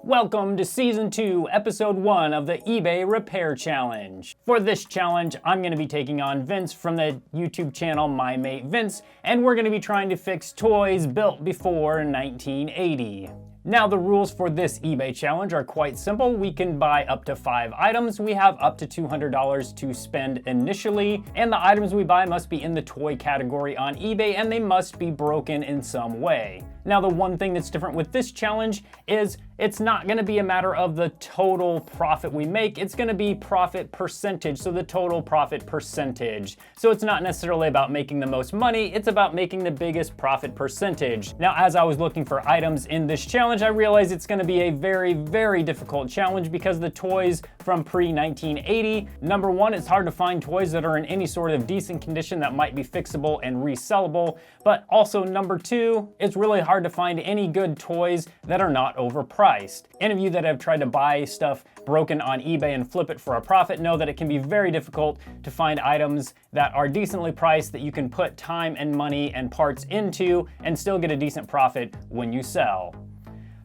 Welcome to Season 2, Episode 1 of the eBay Repair Challenge. For this challenge, I'm going to be taking on Vince from the YouTube channel MyMateVince, and we're going to be trying to fix toys built before 1980. Now, the rules for this eBay challenge are quite simple. We can buy up to 5 items. We have up to $200 to spend initially, and the items we buy must be in the toy category on eBay, and they must be broken in some way. Now, the one thing that's different with this challenge is it's not going to be a matter of the total profit we make. It's going to be profit percentage, so the total profit percentage. So it's not necessarily about making the most money, it's about making the biggest profit percentage. Now, as I was looking for items in this challenge, I realized it's going to be a very, very difficult challenge because the toys from pre-1980, number one, it's hard to find toys that are in any sort of decent condition that might be fixable and resellable, but also number two, it's really hard to find any good toys that are not overpriced. Any of you that have tried to buy stuff broken on eBay and flip it for a profit know that it can be very difficult to find items that are decently priced that you can put time and money and parts into and still get a decent profit when you sell.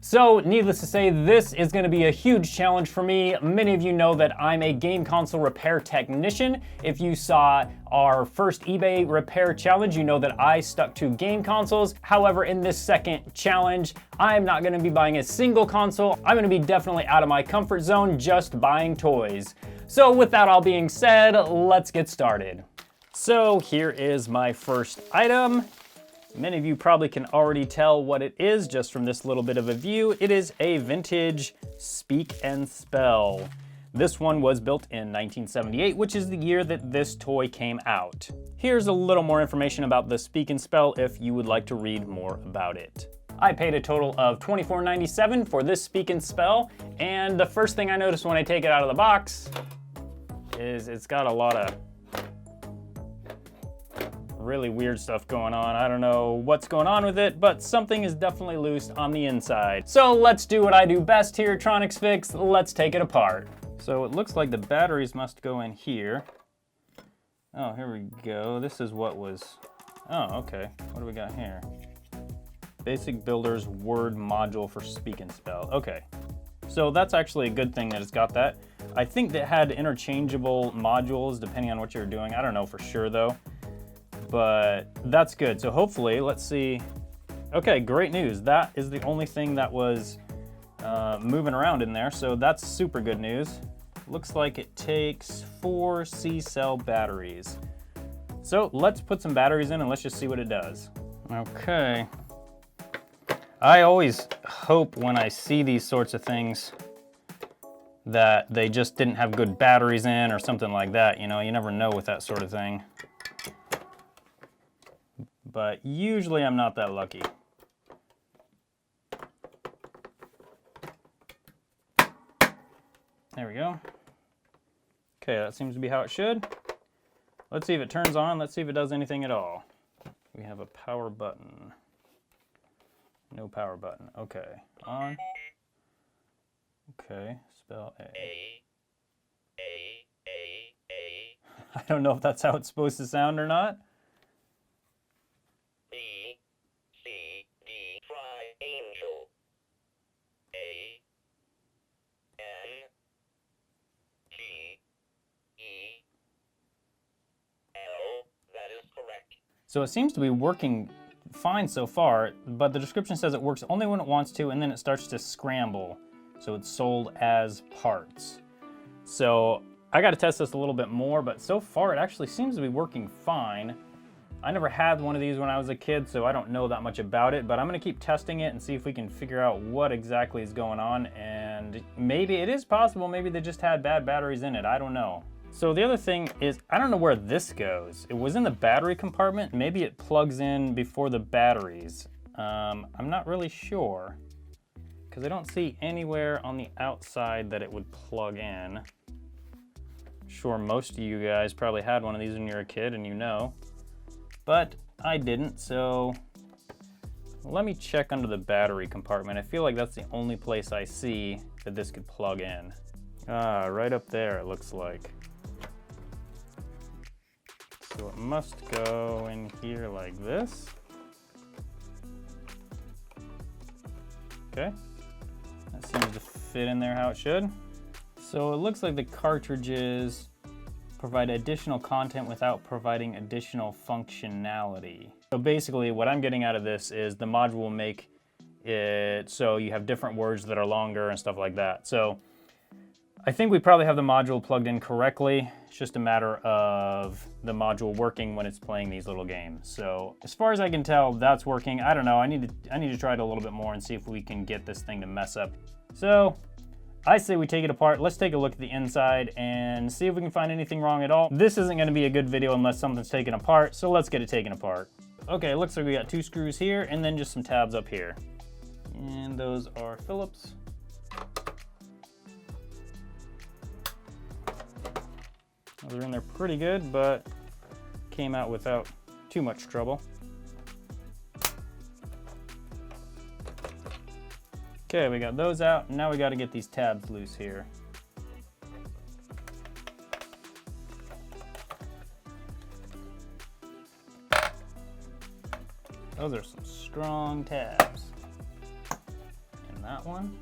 So, needless to say, this is going to be a huge challenge for me. Many of you know that I'm a game console repair technician. If you saw our first eBay repair challenge, you know that I stuck to game consoles. However, in this second challenge, I'm not going to be buying a single console. I'm going to be definitely out of my comfort zone, just buying toys. So with that all being said, let's get started. So here is my first item. Many of you probably can already tell what it is just from this little bit of a view. It is a vintage Speak and Spell. This one was built in 1978, which is the year that this toy came out. Here's a little more information about the Speak and Spell if you would like to read more about it. I paid a total of $24.97 for this Speak and Spell, and the first thing I noticed when I take it out of the box is it's got a lot of really weird stuff going on. I don't know what's going on with it, but something is definitely loose on the inside. So let's do what I do best here, TronicsFix. Let's take it apart. So it looks like the batteries must go in here. Oh, here we go. This is what was, oh, okay. What do we got here? Basic Builder's Word Module for Speak and Spell. Okay, so that's actually a good thing that it's got that. I think that had interchangeable modules depending on what you're doing. I don't know for sure though. But that's good. So hopefully, let's see. Okay, great news. That is the only thing that was moving around in there. So that's super good news. Looks like it takes 4 C-cell batteries. So let's put some batteries in and let's just see what it does. Okay. I always hope when I see these sorts of things that they just didn't have good batteries in or something like that. You know, you never know with that sort of thing. But usually I'm not that lucky. There we go. Okay, that seems to be how it should. Let's see if it turns on. Let's see if it does anything at all. We have a power button. No power button. Okay, on. Okay, spell A. I don't know if that's how it's supposed to sound or not. So it seems to be working fine so far, but the description says it works only when it wants to, and then it starts to scramble. So it's sold as parts. So I got to test this a little bit more, but so far it actually seems to be working fine. I never had one of these when I was a kid, so I don't know that much about it, but I'm going to keep testing it and see if we can figure out what exactly is going on. And maybe it is possible, maybe they just had bad batteries in it. I don't know. So the other thing is, I don't know where this goes. It was in the battery compartment. Maybe it plugs in before the batteries. I'm not really sure because I don't see anywhere on the outside that it would plug in. I'm sure most of you guys probably had one of these when you were a kid and you know, but I didn't. So let me check under the battery compartment. I feel like that's the only place I see that this could plug in. Ah, right up there it looks like. So it must go in here like this. Okay, seems to fit in there how it should. So it looks like the cartridges provide additional content without providing additional functionality. So basically what I'm getting out of this is the module will make it so you have different words that are longer and stuff like that. So I think we probably have the module plugged in correctly. It's just a matter of the module working when it's playing these little games. So as far as I can tell, that's working. I don't know, I need to try it a little bit more and see if we can get this thing to mess up. So I say we take it apart. Let's take a look at the inside and see if we can find anything wrong at all. This isn't gonna be a good video unless something's taken apart, so let's get it taken apart. Okay, looks like we got 2 screws here and then just some tabs up here. And those are Phillips. Those are in there pretty good, but came out without too much trouble. Okay, we got those out. Now we got to get these tabs loose here. Those are some strong tabs. And that one.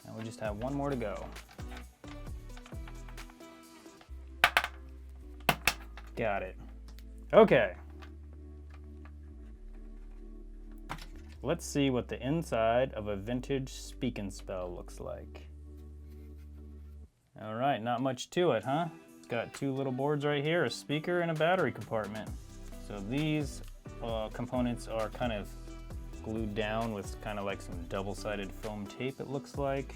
And we just have one more to go. Got it. Okay. Let's see what the inside of a vintage Speak and Spell looks like. All right, not much to it, huh? It's got 2 little boards right here, a speaker and a battery compartment. So these components are kind of glued down with kind of like some double-sided foam tape, it looks like.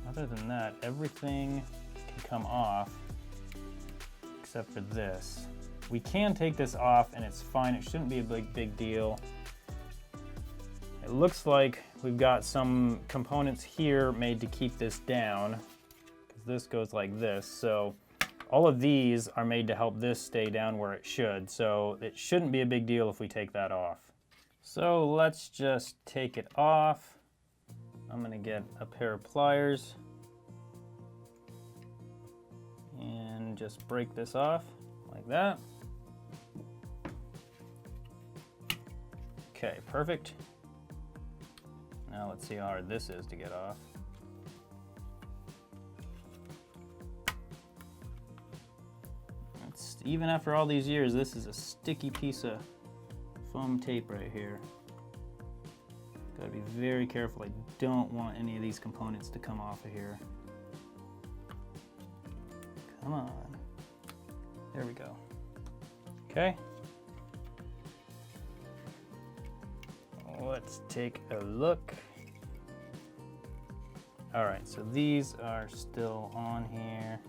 Other than that, everything can come off except for this. We can take this off and it's fine. It shouldn't be a big deal. It looks like we've got some components here made to keep this down, because this goes like this. So all of these are made to help this stay down where it should. So it shouldn't be a big deal if we take that off. So let's just take it off. I'm gonna get a pair of pliers and just break this off like that. Okay, perfect. Now let's see how hard this is to get off. Even after all these years, this is a sticky piece of foam tape right here. Gotta be very careful. I don't want any of these components to come off of here. Come on. There we go. Okay. Let's take a look. All right, so these are still on here.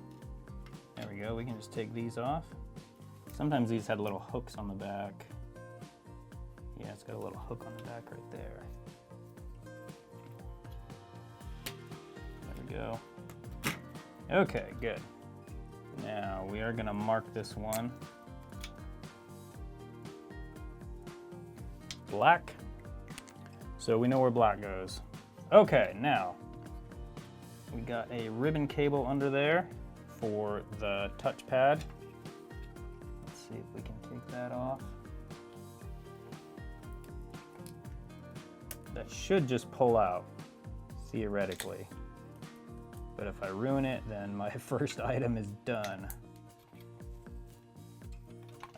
There we go, we can just take these off. Sometimes these had little hooks on the back. Yeah, it's got a little hook on the back right there. There we go. Okay, good. Now we are gonna mark this one black, so we know where black goes. Okay, now we got a ribbon cable under there for the touchpad. Let's see if we can take that off. That should just pull out, theoretically. But if I ruin it, then my first item is done.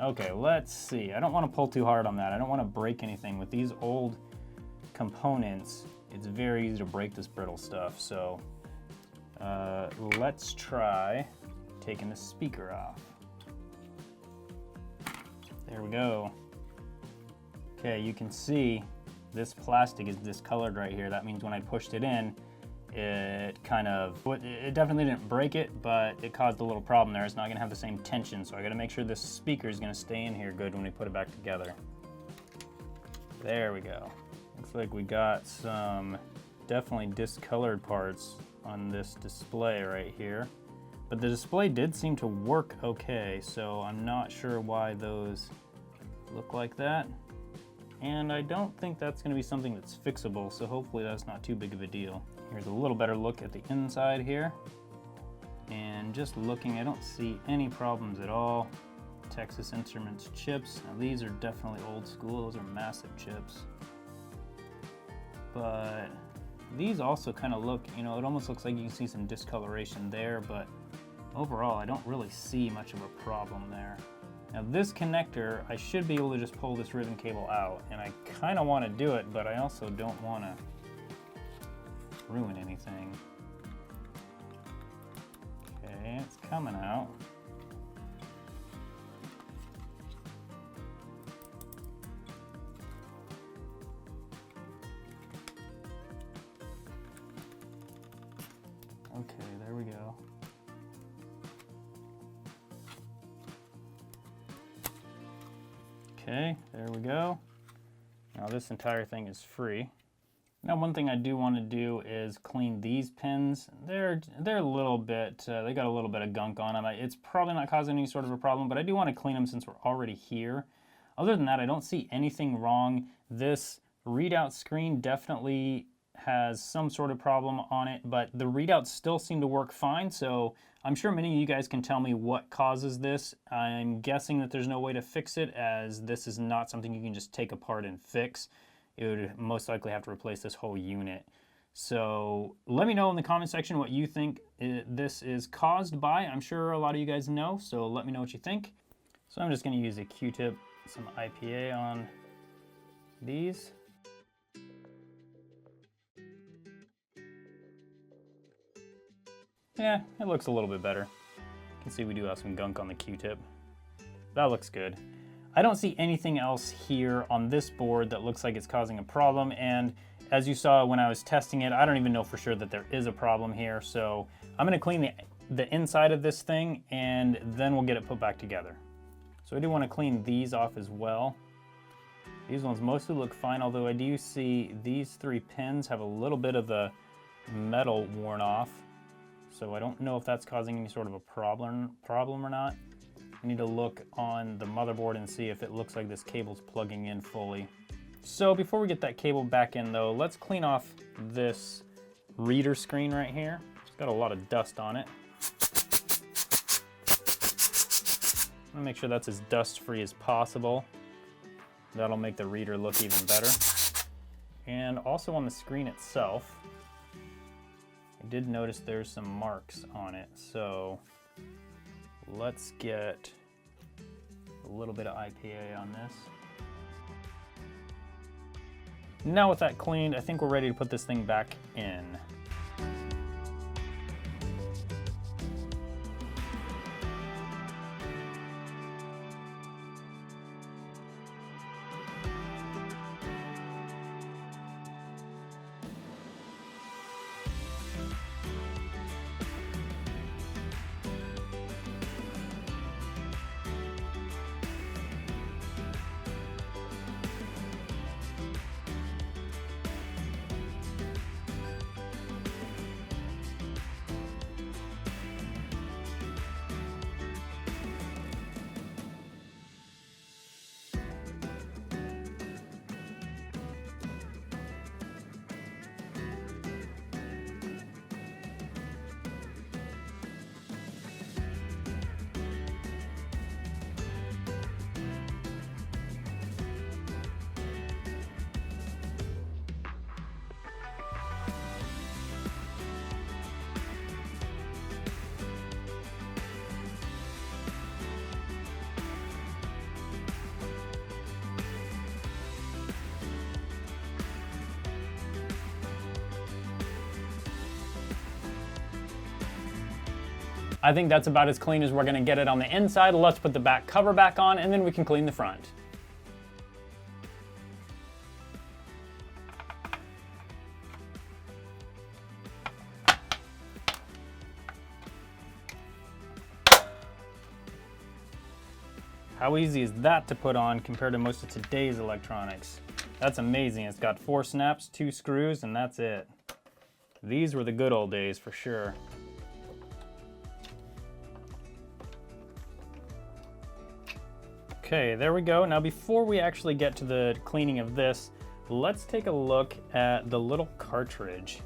Okay, let's see. I don't want to pull too hard on that. I don't want to break anything. With these old components, it's very easy to break this brittle stuff. So let's try taking the speaker off. There we go. Okay, you can see this plastic is discolored right here. That means when I pushed it in, it definitely didn't break it, but it caused a little problem there. It's not gonna have the same tension, so I gotta make sure this speaker is gonna stay in here good when we put it back together. There we go. Looks like we got some definitely discolored parts on this display right here. But the display did seem to work okay, so I'm not sure why those look like that. And I don't think that's gonna be something that's fixable, so hopefully that's not too big of a deal. Here's a little better look at the inside here. And just looking, I don't see any problems at all. Texas Instruments chips. Now these are definitely old school, those are massive chips. But These also kind of look, you know, it almost looks like you can see some discoloration there, but overall I don't really see much of a problem there. Now this connector, I should be able to just pull this ribbon cable out, and I kind of want to do it, but I also don't want to ruin anything. Okay, it's coming out. Okay, there we go. Okay, there we go. Now this entire thing is free. Now one thing I do want to do is clean these pins. They're a little bit, they got a little bit of gunk on them. It's probably not causing any sort of a problem, but I do want to clean them since we're already here. Other than that, I don't see anything wrong. This readout screen definitely has some sort of problem on it, but the readouts still seem to work fine, so I'm sure many of you guys can tell me what causes this. I'm guessing that there's no way to fix it, as this is not something you can just take apart and fix. It would most likely have to replace this whole unit. So let me know in the comment section what you think this is caused by. I'm sure a lot of you guys know, so let me know what you think. So I'm just going to use a Q-tip, some IPA on these. Yeah, it looks a little bit better. You can see we do have some gunk on the Q-tip. That looks good. I don't see anything else here on this board that looks like it's causing a problem, and as you saw when I was testing it, I don't even know for sure that there is a problem here, so I'm going to clean the inside of this thing and then we'll get it put back together. So I do want to clean these off as well. These ones mostly look fine, although I do see these 3 pins have a little bit of the metal worn off. So I don't know if that's causing any sort of a problem or not. I need to look on the motherboard and see if it looks like this cable's plugging in fully. So before we get that cable back in though, let's clean off this reader screen right here. It's got a lot of dust on it. I'm gonna make sure that's as dust free as possible. That'll make the reader look even better. And also on the screen itself, I did notice there's some marks on it, so let's get a little bit of IPA on this. Now with that cleaned, I think we're ready to put this thing back in. I think that's about as clean as we're gonna get it on the inside. Let's put the back cover back on and then we can clean the front. How easy is that to put on compared to most of today's electronics? That's amazing. It's got 4 snaps, 2 screws, and that's it. These were the good old days for sure. Okay, there we go. Now before we actually get to the cleaning of this, let's take a look at the little cartridge.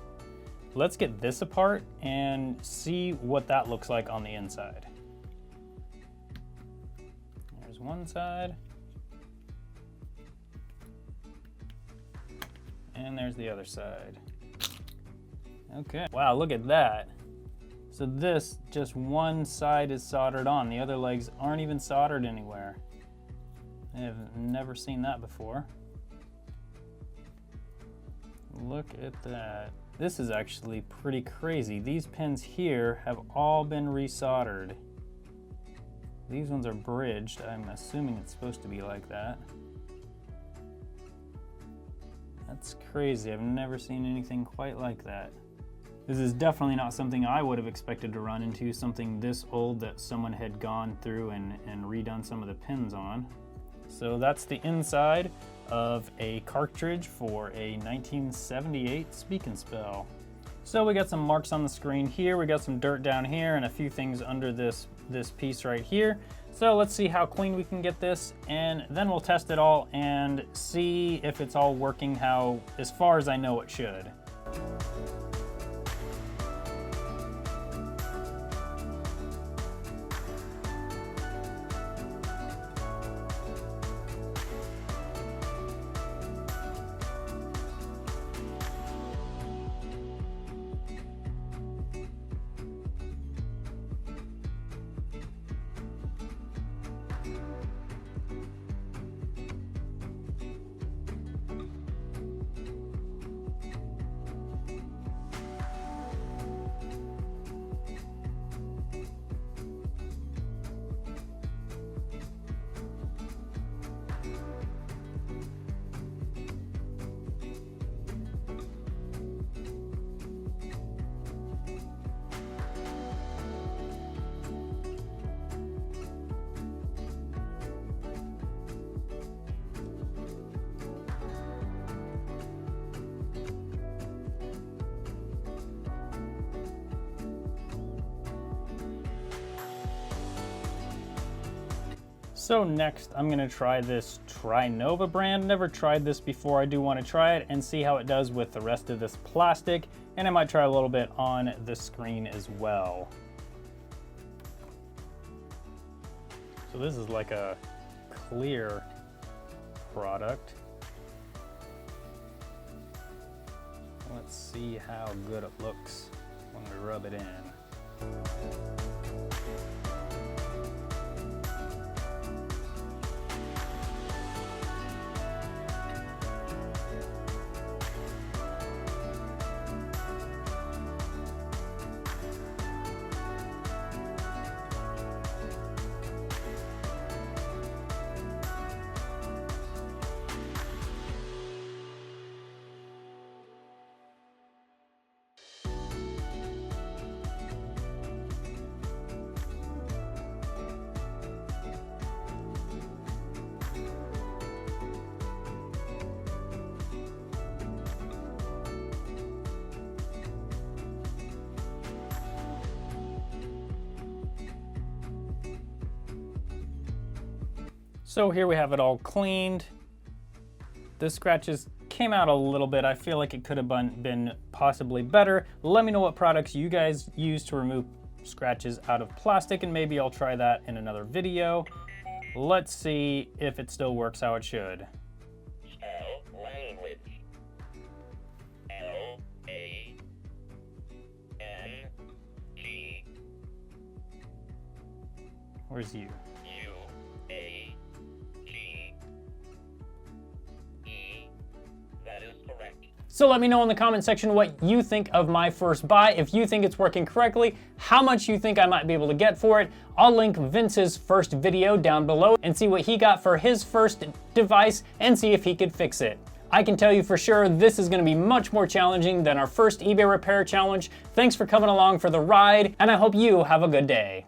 Let's get this apart and see what that looks like on the inside. There's one side. And there's the other side. Okay, wow, look at that. So this, just one side is soldered on. The other legs aren't even soldered anywhere. I have never seen that before. Look at that. This is actually pretty crazy. These pins here have all been resoldered. These ones are bridged. I'm assuming it's supposed to be like that. That's crazy. I've never seen anything quite like that. This is definitely not something I would have expected to run into, something this old that someone had gone through and redone some of the pins on. So that's the inside of a cartridge for a 1978 Speak and Spell. So we got some marks on the screen here, we got some dirt down here, and a few things under this piece right here. So let's see how clean we can get this, and then we'll test it all and see if it's all working how, as far as I know it should. So next, I'm gonna try this Trinova brand. Never tried this before. I do wanna try it and see how it does with the rest of this plastic, and I might try a little bit on the screen as well. So this is like a clear product. Let's see how good it looks when we rub it in. So here we have it all cleaned. The scratches came out a little bit. I feel like it could have been possibly better. Let me know what products you guys use to remove scratches out of plastic, and maybe I'll try that in another video. Let's see if it still works how it should. Spell language. L-A-N-G. Where's you? U-A-G-E. That is correct. So let me know in the comment section what you think of my first buy. If you think it's working correctly, how much you think I might be able to get for it. I'll link Vince's first video down below and see what he got for his first device and see if he could fix it. I can tell you for sure this is going to be much more challenging than our first eBay repair challenge. Thanks for coming along for the ride, and I hope you have a good day.